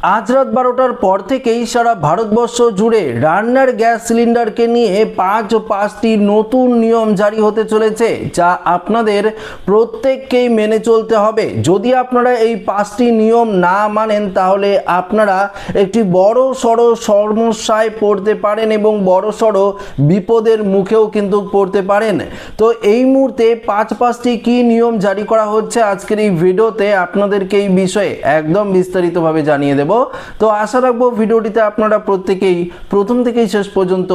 আজ রাত 12টার পর থেকেই সারা ভারতবর্ষ জুড়ে রান্নার গ্যাস সিলিন্ডারকে নিয়ে পাঁচটি নতুন নিয়ম জারি হতে চলেছে, যা আপনাদের প্রত্যেককেই মেনে চলতে হবে। যদি আপনারা এই 5টি নিয়ম না মানেন তাহলে আপনারা একটি বড় সড়ো সমস্যায় পড়তে পারেন এবং বড় সড়ো বিপদের মুখেও কিন্তু পড়তে পারেন। তো এই মুহূর্তে পাঁচটি কি নিয়ম জারি করা হচ্ছে আজকের এই ভিডিওতে আপনাদেরকে এই বিষয়ে একদম বিস্তারিতভাবে জানিয়ে দেব। তো আশা রাখবো ভিডিওটিতে আপনারা প্রত্যেকেই প্রথম থেকেই শেষ পর্যন্ত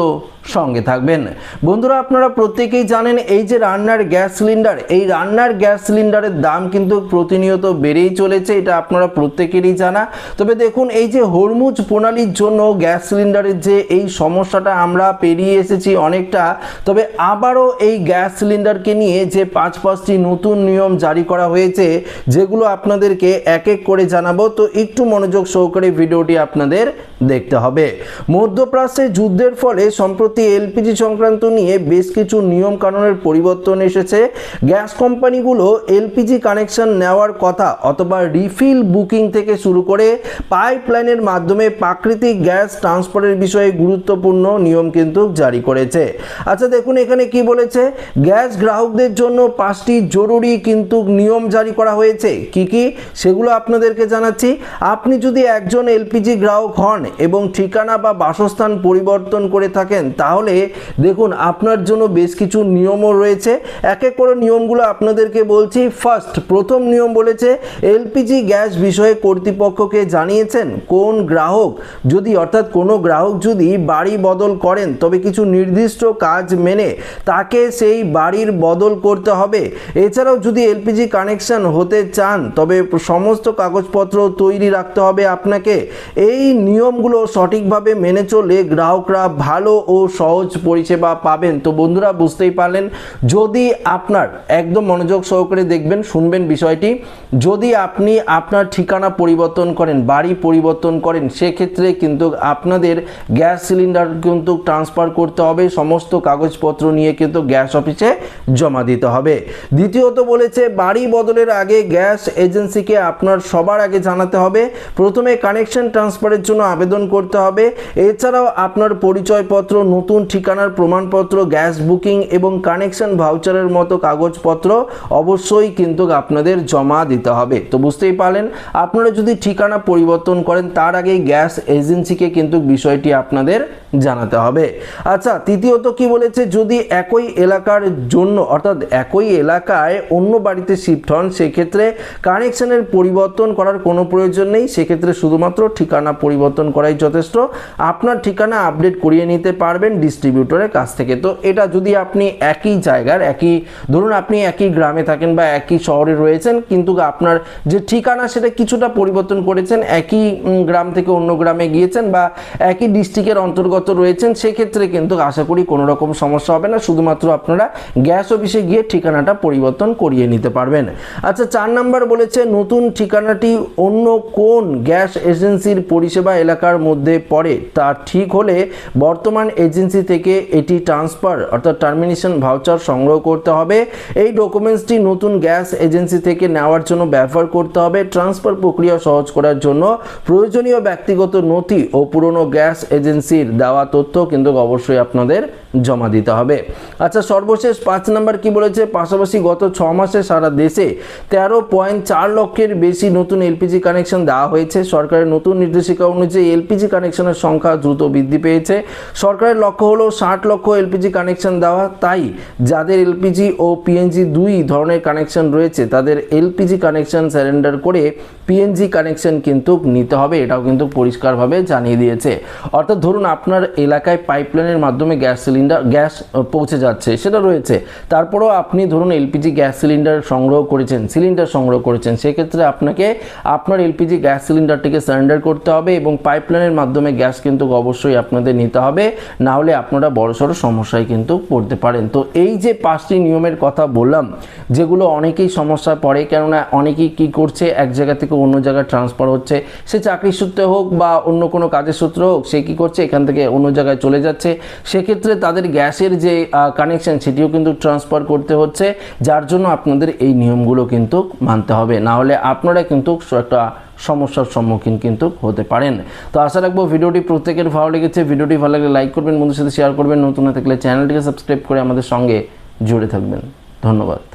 সঙ্গে থাকবেন। বন্ধুরা, আপনারা প্রত্যেকেই জানেন এই যে রান্নার গ্যাস সিলিন্ডার, এই রান্নার গ্যাস সিলিন্ডারের দাম কিন্তু প্রতিনিয়ত বেড়েই চলেছে, এটা আপনারা প্রত্যেকেরই জানা। তবে দেখুন, এই যে হরমুজ প্রণালীর জন্য গ্যাস সিলিন্ডারের যে এই সমস্যাটা আমরা পেরিয়ে এসেছি অনেকটা, তবে আবারও এই গ্যাস সিলিন্ডারকে নিয়ে যে পাঁচটি নতুন নিয়ম জারি করা হয়েছে, যেগুলো আপনাদেরকে এক এক করে জানাবো। তো একটু মনোযোগ সহকারে ভিডিওটি আপনাদের দেখতে হবে। মধ্যপ্রাচ্যে যুদ্ধের ফলে সম্প্রতি এলপিজি সংক্রান্ত নিয়ে বেশ কিছু নিয়ম কানুনের পরিবর্তন এসেছে। গ্যাস কোম্পানিগুলো এলপিজি কানেকশন নেওয়ার কথা অথবা রিফিল বুকিং থেকে শুরু করে পাইপলাইনের মাধ্যমে প্রাকৃতিক গ্যাস ট্রান্সফারের বিষয়ে গুরুত্বপূর্ণ নিয়ম কিন্তু জারি করেছে। আচ্ছা দেখুন, এখানে কি বলেছে, গ্যাস গ্রাহকদের জন্য 5টি জরুরি কিন্তু নিয়ম জারি করা হয়েছে। কি সেগুলো আপনাদেরকে জানাচ্ছি। আপনি যদি একজন এলপিজি গ্রাহক হন এবং ঠিকানা বা বাসস্থান পরিবর্তন করে থাকেন, তাহলে দেখুন আপনার জন্য বেশ কিছু নিয়মও রয়েছে। এক এক করে নিয়মগুলো আপনাদেরকে বলছি। প্রথম নিয়ম বলেছে, এলপিজি গ্যাস বিষয়ে কর্তৃপক্ষকে জানিয়েছেন কোন গ্রাহক কোনো গ্রাহক যদি বাড়ি বদল করেন, তবে কিছু নির্দিষ্ট কাজ মেনে তাকে সেই বাড়ির বদল করতে হবে। এছাড়াও যদি এলপিজি কানেকশন হতে চান, তবে সমস্ত কাগজপত্র তৈরি রাখতে হবে আপনাকে। এই নিয়মগুলো সঠিকভাবে মেনে চললে গ্রাহকরা ভালো ও সহজ পরিষেবা পাবেন। তো বন্ধুরা, বুঝতেই পারলেন, যদি আপনার একদম মনোযোগ সহকারে দেখবেন, শুনবেন বিষয়টি, যদি আপনি আপনার ঠিকানা পরিবর্তন করেন, বাড়ি পরিবর্তন করেন, সেক্ষেত্রে কিন্তু আপনাদের গ্যাস সিলিন্ডার কিন্তু ট্রান্সফার করতে হবে, সমস্ত কাগজপত্র নিয়ে কিন্তু গ্যাস অফিসে জমা দিতে হবে। দ্বিতীয়ত বলেছে, বাড়ি বদলের আগে গ্যাস এজেন্সিকে আপনার সবার আগে জানাতে হবে। প্রথমে কানেকশন ট্রান্সফারের জন্য আবেদন করতে হবে। এছাড়াও আপনার পরিচয়পত্র, নতুন ঠিকানার প্রমাণপত্র, গ্যাস বুকিং এবং কানেকশন ভাউচারের মতো কাগজপত্র অবশ্যই কিন্তু আপনাদের জমা দিতে হবে। তো বুঝতেই পারলেন, আপনারা যদি ঠিকানা পরিবর্তন করেন তার আগেই গ্যাস এজেন্সিকে কিন্তু বিষয়টি আপনাদের জানাতে হবে। আচ্ছা, তৃতীয়ত কি বলেছে, যদি একই এলাকার জন্য অর্থাৎ একই এলাকায় অন্য বাড়িতে শিফট হন, সেক্ষেত্রে কানেকশনের পরিবর্তন করার কোনো প্রয়োজন নেই। সেক্ষেত্রে শুধুমাত্র ঠিকানা পরিবর্তন করাই যথেষ্ট। আপনার ঠিকানা আপডেট করিয়ে নিতে পারবেন ডিস্ট্রিবিউটরের কাছ থেকে। তো এটা যদি আপনি একই জায়গার ধরুন আপনি একই গ্রামে থাকেন বা একই শহরে রয়েছেন, কিন্তু আপনার যে ঠিকানা সেটা কিছুটা পরিবর্তন করেছেন, একই গ্রাম থেকে অন্য গ্রামে গিয়েছেন বা একই ডিস্ট্রিক্টের অন্তর্গত রয়েছেন, সেক্ষেত্রে কিন্তু আশা করি কোনো রকম সমস্যা হবে না। শুধুমাত্র আপনারা গ্যাস অফিসে গিয়ে ঠিকানাটা পরিবর্তন করিয়ে নিতে পারবেন। আচ্ছা, 4 নম্বর বলেছে, নতুন ঠিকানাটি অন্য কোন গ্যাস এজেন্সির পরিষেবা এলাকার মধ্যে পড়ে তা ঠিক হলে বর্তমান এজেন্সি থেকে এটি ট্রান্সফার অর্থাৎ টার্মিনেশন ভাউচার সংগ্রহ করতে হবে। এই ডকুমেন্টসটি নতুন গ্যাস এজেন্সি থেকে নেওয়ার জন্য ব্যবহার করতে হবে। ট্রান্সফার প্রক্রিয়া সহজ করার জন্য প্রয়োজনীয় ব্যক্তিগত নথি ও পুরনো গ্যাস এজেন্সির দেওয়া তথ্য কিন্তু অবশ্যই আপনাদের জমা দিতে হবে। আচ্ছা, সর্বশেষ 5 নম্বর কি বলেছে, পাশাপাশি গত 6 মাসে সারা দেশে 13.4 লক্ষের বেশি নতুন এলপিজি কানেকশন দেওয়া হয়েছে। সরকারের নতুন নির্দেশিকা অনুযায়ী এলপিজি কানেকশনের সংখ্যা দ্রুত বৃদ্ধি পেয়েছে। সরকারের লক্ষ্য হলো 60 লক্ষ এলপিজি কানেকশন দেওয়া। তাই যাদের এলপিজি ও পিএনজি দুই ধরনের কানেকশন রয়েছে, তাদের এলপিজি কানেকশন সারেন্ডার করে পিএনজি কানেকশন কিন্তু নিতে হবে, এটাও কিন্তু পরিষ্কারভাবে জানিয়ে দিয়েছে। অর্থাৎ ধরুন আপনার এলাকায় পাইপলাইনের মাধ্যমে গ্যাস পৌঁছে যাচ্ছে, সেটা রয়েছে, তারপরেও আপনি ধরুন এলপিজি গ্যাস সিলিন্ডার সংগ্রহ করেছেন, সেক্ষেত্রে আপনাকে আপনার এলপিজি গ্যাস সিলিন্ডারটিকে সারেন্ডার করতে হবে এবং পাইপলাইনের মাধ্যমে গ্যাস কিন্তু অবশ্যই আপনাদের নিতে হবে, না হলে আপনারা বড়সড় সমস্যায় কিন্তু পড়তে পারেন। তো এই যে 5টি নিয়মের কথা বললাম, যেগুলো অনেকেই সমস্যায় পড়ে, কেননা অনেকেই কি করছে, এক জায়গা থেকে অন্য জায়গায় ট্রান্সফার হচ্ছে, সে চাকরির সূত্রে হোক বা অন্য কোনো কাজের সূত্রে হোক, সে কি করছে এখান থেকে অন্য জায়গায় চলে যাচ্ছে, সেক্ষেত্রে তাদের গ্যাসের যে কানেকশন সেটিও কিন্তু ট্রান্সফার করতে হচ্ছে, যার জন্য আপনাদের এই নিয়মগুলো কিন্তু মানতে হবে, না হলে আপনারা কিন্তু একটা সমস্যার সম্মুখীন কিন্তু হতে পারেন। তো আশা রাখবো ভিডিওটি প্রত্যেকের ভালো লেগেছে। ভিডিওটি ভালো লাগলে লাইক করবেন, বন্ধুদের সাথে শেয়ার করবেন, নতুন হয়ে থাকলে চ্যানেলটিকে সাবস্ক্রাইব করে আমাদের সঙ্গে জুড়ে থাকবেন। ধন্যবাদ।